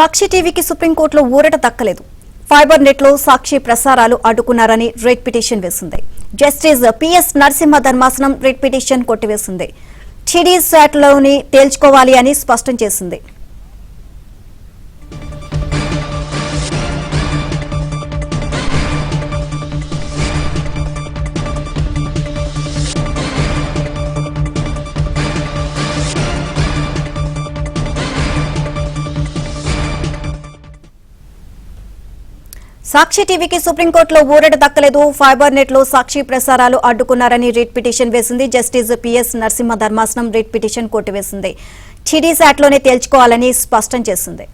సాక్షి టీవీకి సుప్రీంకోర్టులో ఊరట దక్కలేదు. ఫైబర్ నెట్ లో సాక్షి ప్రసారాలు అడ్డుకున్నారని రెడ్ పిటిషన్ వేసింది. జస్టిస్ పిఎస్ నరసింహ ధర్మాసనం రెడ్ పిటిషన్ కొట్టివేసింది. టీడీ శాట్లోని తేల్చుకోవాలి అని స్పష్టం చేసింది. సాక్షి టీవీకి సుప్రీంకోర్టులో ఊరట దక్కలేదు. ఫైబర్ నెట్ లో సాక్షి ప్రసారాలు అడ్డుకున్నారని రిట్ పిటిషన్ వేసింది. జస్టిస్ పిఎస్ నరసింహ ధర్మాసనం రిట్ పిటిషన్ కొట్టివేసింది. టీడీ శాట్లోనే తేల్చుకోవాలని స్పష్టం చేసింది.